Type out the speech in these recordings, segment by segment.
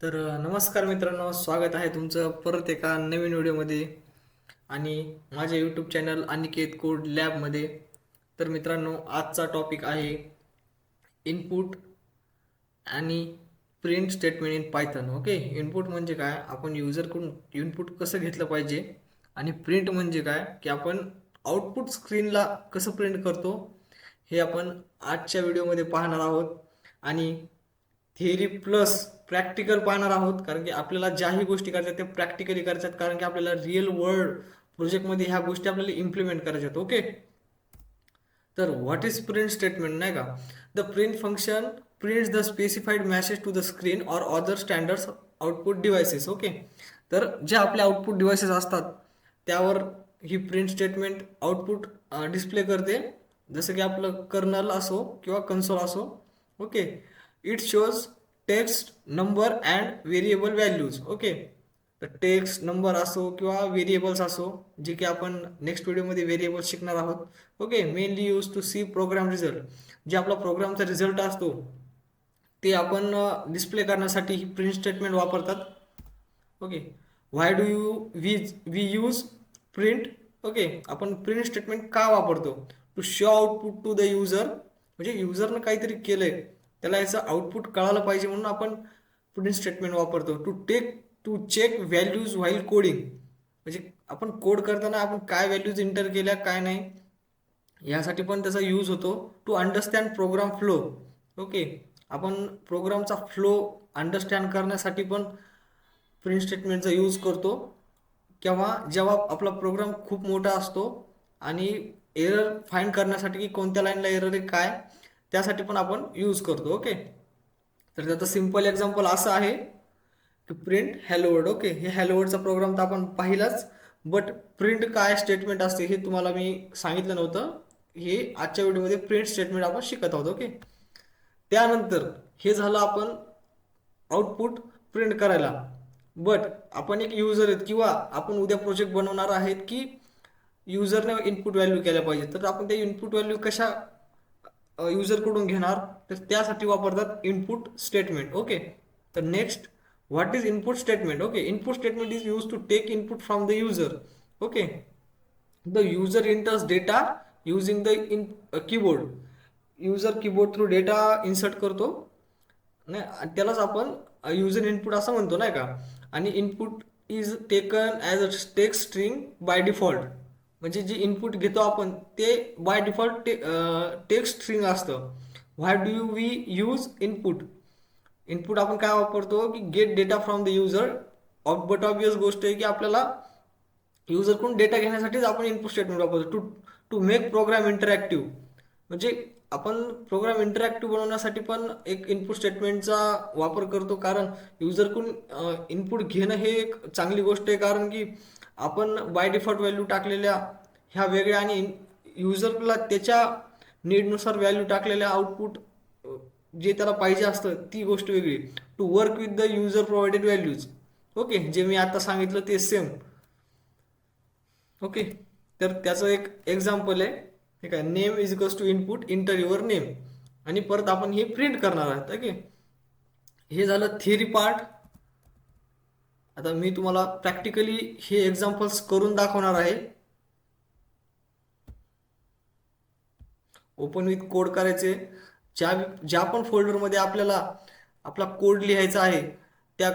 नमस्कार मित्रांनो, स्वागत आहे तुमचं परत एका नवीन व्हिडिओमध्ये आणि माझ्या यूट्यूब चॅनल अनिकेत कोड लॅबमध्ये. तर मित्रांनो, आजचा टॉपिक आहे इनपुट आणि print statement in Python. Okay, input म्हणजे काय, आपण युजरकडून इनपुट कसं घेतलं पाहिजे, आणि प्रिंट म्हणजे काय की आपण आउटपुट स्क्रीनला कसं प्रिंट करतो हे आपण आजच्या व्हिडिओमध्ये पाहणार आहोत. आणि थिअरी प्लस प्रॅक्टिकल पाहणार आहोत, कारण की आपल्याला ज्याही गोष्टी करायच्या त्या प्रॅक्टिकली करायच्यात, कारण की आपल्याला रिअल वर्ल्ड प्रोजेक्टमध्ये ह्या गोष्टी आपल्याला इम्प्लिमेंट करायच्यात. ओके, तर व्हॉट इज प्रिंट स्टेटमेंट नाही का. The print function prints the specified message to the screen or other standard output devices. Okay, तर जे आपले आउटपुट डिव्हायसेस असतात त्यावर ही प्रिंट स्टेटमेंट आउटपुट डिस्प्ले करते, जसं की आपलं कर्नल असो किंवा कन्सोल असो. Okay, it shows text, number and variable values. Okay, तर टेक्स्ट, नंबर असो किंवा व्हेरिएबल्स असो, जे की आपण नेक्स्ट व्हिडिओमध्ये व्हेरिएबल्स शिकणार आहोत. Okay, mainly use to see program result. जे आपला प्रोग्रामचा रिझल्ट असतो ते आपण डिस्प्ले करण्यासाठी ही प्रिंट स्टेटमेंट वापरतात. Okay, why do you we use print. Okay, आपण प्रिंट स्टेटमेंट का वापरतो, to show output to the user. म्हणजे युजरनं काहीतरी केलंय, त्याला याचं आउटपुट कळालं पाहिजे म्हणून आपण प्रिंट स्टेटमेंट वापरतो. To check values while coding. म्हणजे आपण कोड करताना आपण काय व्हॅल्यूज इंटर केल्या काय नाही यासाठी पण त्याचा यूज होतो. To understand program flow. Okay, आपण प्रोग्रामचा फ्लो अंडरस्टँड करण्यासाठी पण प्रिंट स्टेटमेंटचा यूज करतो. किंवा जेव्हा आपला प्रोग्राम खूप मोठा असतो आणि एरर फाइंड करण्यासाठी की कोणत्या लाईनला एरर आहे काय, त्यासाठी पण आपण यूज करतो. ओके, तर त्याचं सिम्पल एक्झाम्पल असं आहे की प्रिंट हॅलो वर्ल्ड. ओके, हे हॅलो वर्ल्डचा प्रोग्राम तर आपण पाहिलाच, बट प्रिंट काय स्टेटमेंट असते हे तुम्हाला मी सांगितलं नव्हतं. हे आजच्या व्हिडिओमध्ये प्रिंट स्टेटमेंट आपण शिकत आहोत. ओके, त्यानंतर हे झालं आपण आउटपुट प्रिंट करायला. बट आपण एक युजर आहेत किंवा आपण उद्या प्रोजेक्ट बनवणार आहेत की युजरने इनपुट व्हॅल्यू केल्या पाहिजे, तर आपण त्या इनपुट व्हॅल्यू कशा युजरकडून घेणार, तर त्यासाठी वापरतात इनपुट स्टेटमेंट. ओके, तर next, what is input statement. Okay, input statement is use to take input from the user. Okay, the user enters data using the keyboard. User keyboard through data insert करतो, नाही त्यालाच आपण user input असं म्हणतो नाही का. आणि input is taken as a text string by default. म्हणजे जे इनपुट घेतो आपण ते बाय डिफॉल्ट टेक्स्ट स्ट्रिंग असतं. Why do you we use input. Input आपण काय वापरतो की get data from the user. But obvious गोष्ट आहे की आपल्याला युजरकडून डेटा घेण्यासाठीच आपण इनपुट स्टेटमेंट वापरतो. To make program interactive. म्हणजे आपण प्रोग्राम इंटरॅक्टिव्ह बनवण्यासाठी पण एक इनपुट स्टेटमेंटचा वापर करतो, कारण युजरकडून इनपुट घेणं हे एक चांगली गोष्ट आहे, कारण की आपण बाय डिफॉल्ट व्हॅल्यू टाकलेल्या ह्या वेगळ्या आणि युजरला त्याच्या नीडनुसार व्हॅल्यू टाकलेल्या आउटपुट जे त्याला पाहिजे असतं ती गोष्ट वेगळी. To work with the user provided values. Okay, जे मी आता सांगितलं ते सेम. ओके, तर त्याचं एक एक्झाम्पल आहे, ठीक आहे. Name is equals to input enter your name. आणि परत आपण हे प्रिंट करणार आहोत. ओके, हे झालं थिअरी पार्ट. आता मी तुम्हाला प्रॅक्टिकली हे एक्झाम्पल्स करून दाखवणार आहे. ओपन विथ कोड करायचे. ज्या ज्या पण फोल्डरमध्ये आपल्याला आपला कोड लिहायचा आहे त्या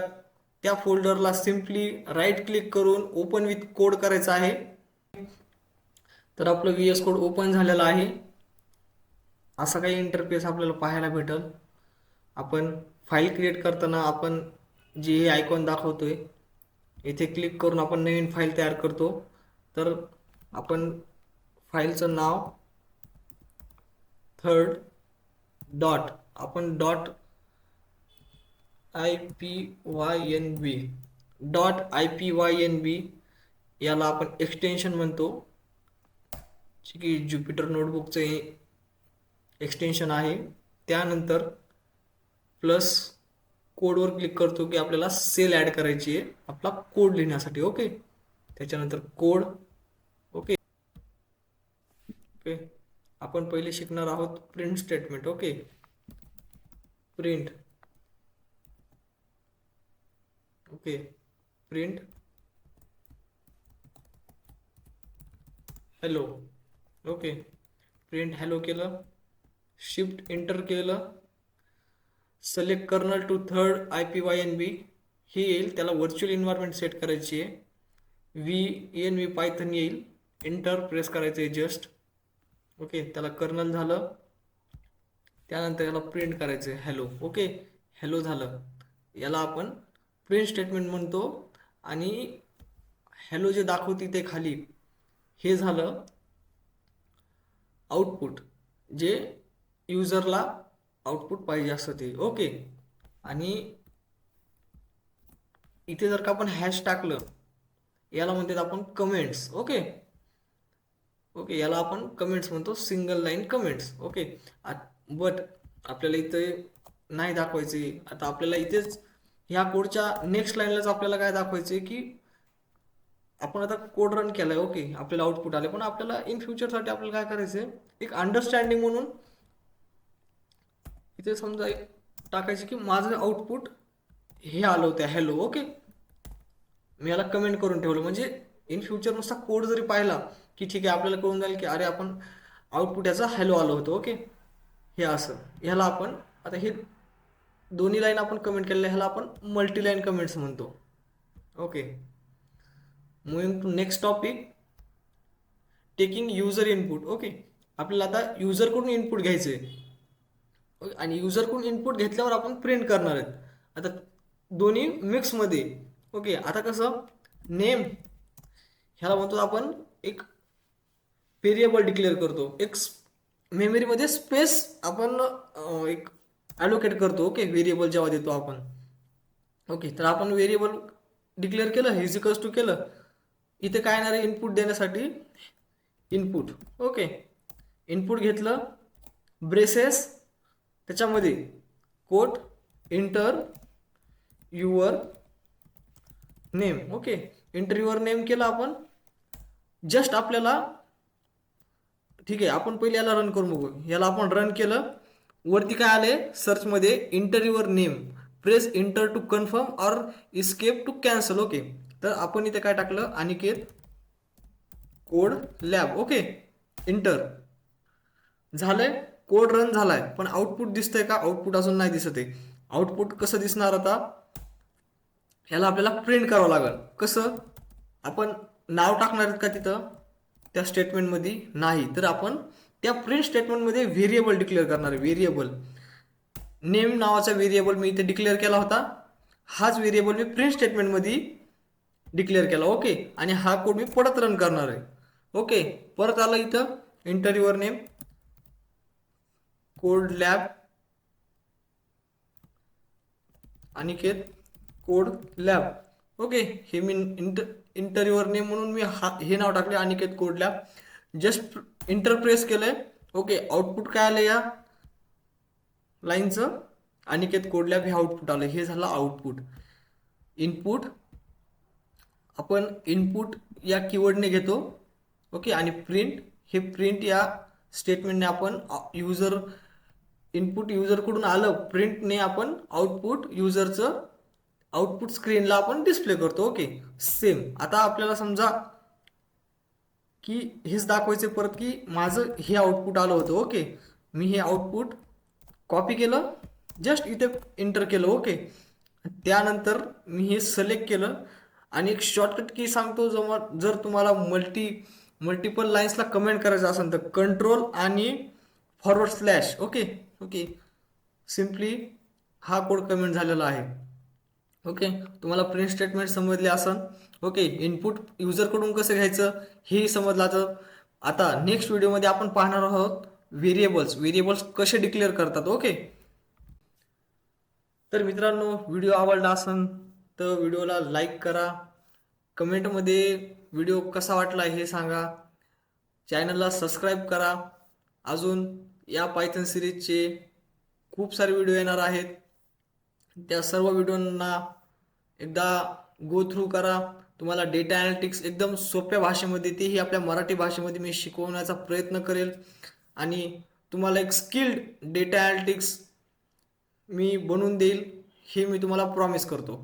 त्या फोल्डरला सिम्पली राईट क्लिक करून ओपन विथ कोड करायचं आहे. तर आपलं व्ही एस कोड ओपन झालेला आहे. असा काही इंटरफेस आपल्याला पाहायला भेटेल. आपण फाईल क्रिएट करताना आपण जे हे आयकॉन दाखवतोय इथे क्लिक करून आपण नवीन फाईल तयार करतो. तर आपण फाईलचं नाव थर्ड डॉट, आपण डॉट IPYNB, डॉट IPYNB याला आपण एक्सटेन्शन म्हणतो, जे की ज्युपिटर नोटबुकचं एक्सटेन्शन आहे. त्यानंतर प्लस कोडवर क्लिक करतो की आपल्याला सेल ॲड करायची आहे आपला कोड लिहिण्यासाठी. ओके, त्याच्यानंतर कोड. ओके ओके, आपण पहिले शिकणार आहोत print statement. Okay, print okay, print hello. Okay, print hello केलं, शिफ्ट एंटर केलं, select kernel to third IPYNB हे येईल, त्याला व्हर्च्युअल इन्व्हायरमेंट सेट करायची आहे. VENV पायथन येईल, एंटर प्रेस करायचं आहे जस्ट. ओके, त्याला कर्नल झालं. त्यानंतर याला प्रिंट करायचं आहे हॅलो. ओके, हॅलो झालं, याला आपण प्रिंट स्टेटमेंट म्हणतो. आणि हॅलो जे दाखवते ते खाली हे झालं आउटपुट, जे युजरला आउटपुट पाहिजे असतं ते. ओके, आणि इथे जर का आपण हॅश टाकलं, याला म्हणतात आपण कमेंट्स. ओके ओके, याला आपण कमेंट्स म्हणतो, single line comments. Okay, but आपल्याला इथे नाही दाखवायचे. आता आपल्याला इथेच ह्या कोडच्या नेक्स्ट लाईनलाच आपल्याला काय दाखवायचे की आपण आता कोड रन केलाय. ओके, आपल्याला आउटपुट आले, पण आपल्याला इन फ्युचरसाठी आपल्याला काय करायचंय, एक अंडरस्टँडिंग म्हणून इथे समजा एक टाकायचे की माझं आउटपुट हे आलं होतं हॅलो. ओके, मी याला कमेंट करून ठेवलं, म्हणजे इन फ्युचर नुसता कोड जरी पाहिला की ठीक आहे, आपल्याला कळून जाईल की अरे आपण आउटपुट याचा हॅलो आलं होतं. ओके, हे असं, ह्याला आपण आता हे दोन्ही लाईन आपण कमेंट केलेल्या ह्याला आपण मल्टीलाईन कमेंट्स म्हणतो. Okay, moving to next topic, taking user input. Okay, आपल्याला आता युजरकडून इनपुट घ्यायचं आहे. ओके, आणि युजरकडून इनपुट घेतल्यावर आपण प्रिंट करणार आहेत. आता दोन्ही मिक्समध्ये. ओके, आता कसं नेम ह्याला म्हणतो आपण एक व्हेरिएबल डिक्लेअर करतो, एक मेमरीमध्ये स्पेस आपण एक ॲलोकेट करतो. ओके, व्हेरिएबल जेव्हा देतो आपण. ओके, तर आपण व्हेरिएबल डिक्लेअर केलं, इज टू केलं, इथे काय येणार आहे इनपुट देण्यासाठी इनपुट. ओके, इनपुट घेतलं, ब्रेसेस, त्याच्यामध्ये quote enter your name. Okay, enter your name केलं आपण. जस्ट आपल्याला ठीक आहे, आपण पहिले याला रन करून बघू. याला आपण रन केलं, वरती काय आले सर्चमध्ये enter your name, press enter to confirm or escape to cancel. Okay, तर आपण इथे काय टाकलं, Aniket code lab. Okay, enter झालंय, कोड रन झालाय, पण आउटपुट दिसतंय का? आउटपुट अजून नाही दिसत आहे. आउटपुट कसं दिसणार आता, ह्याला आपल्याला प्रिंट करावं लागेल. कसं, आपण नाव टाकणार आहेत का तिथं त्या स्टेटमेंटमध्ये? नाही, तर आपण त्या प्रिंट स्टेटमेंटमध्ये व्हेरिएबल डिक्लेअर करणार आहे. व्हेरिएबल नेम नावाचा व्हेरिएबल मी इथे डिक्लेअर केला होता, हाच व्हेरिएबल मी प्रिंट स्टेटमेंटमध्ये डिक्लेअर केला. ओके, आणि हा कोड मी परत रन करणार आहे. ओके, परत आलं इथं inter your name code lab Aniket code lab. Okay, हे मी इंटर युअर नेम म्हणून मी हे नाव टाकले Aniket code lab. Just enter press केलंय. ओके, आउटपुट काय आलं या लाईनचं, अनिकेत कोड लॅब हे आउटपुट आलं. हे झालं आउटपुट. इनपुट आपण इनपुट या कीवर्डने घेतो. ओके, आणि प्रिंट हे प्रिंट या स्टेटमेंटने आपण युजर इनपुट युजरकडून आलं, प्रिंटने आपण आउटपुट युजरचं आउटपुट स्क्रीनला आपण डिस्प्ले करतो. Okay, same. आता आपल्याला समजा की हेच दाखवायचं परत की माझं हे आउटपुट आलं होतं. ओके, मी हे आउटपुट कॉपी केलं, जस्ट इथे एंटर केलं. ओके, त्यानंतर मी हे सिलेक्ट केलं आणि एक शॉर्टकट की सांगतो, जर तुम्हाला मल्टिपल लाईन्सला कमेंट करायचं असेल तर कंट्रोल आणि forward slash. Okay okay, simply हा कोड कमेंट झालेला आहे. ओके, तुम्हाला प्रिंट स्टेटमेंट समजले असेल. ओके, इनपुट युजरकडून कसं घ्यायचं हेही समजलं. तर आता नेक्स्ट व्हिडिओमध्ये आपण पाहणार आहोत व्हेरिएबल्स कसे डिक्लेअर करतात. ओके, तर मित्रांनो, व्हिडिओ आवडला असेल तर व्हिडिओला लाईक करा, कमेंटमध्ये व्हिडिओ कसा वाटला हे सांगा, चॅनलला सबस्क्राईब करा. अजून या पायथन सिरीजचे खूप सारे व्हिडिओ येणार आहेत, त्या सर्व व्हिडिओंना एकदा गो थ्रू करा. तुम्हाला डेटा ॲनालिटिक्स एकदम सोप्या भाषेमध्ये, तेही आपल्या मराठी भाषेमध्ये मी शिकवण्याचा प्रयत्न करेल आणि तुम्हाला एक स्किल्ड डेटा ॲनालिटिक्स मी बनवून देईल, हे मी तुम्हाला प्रॉमिस करतो.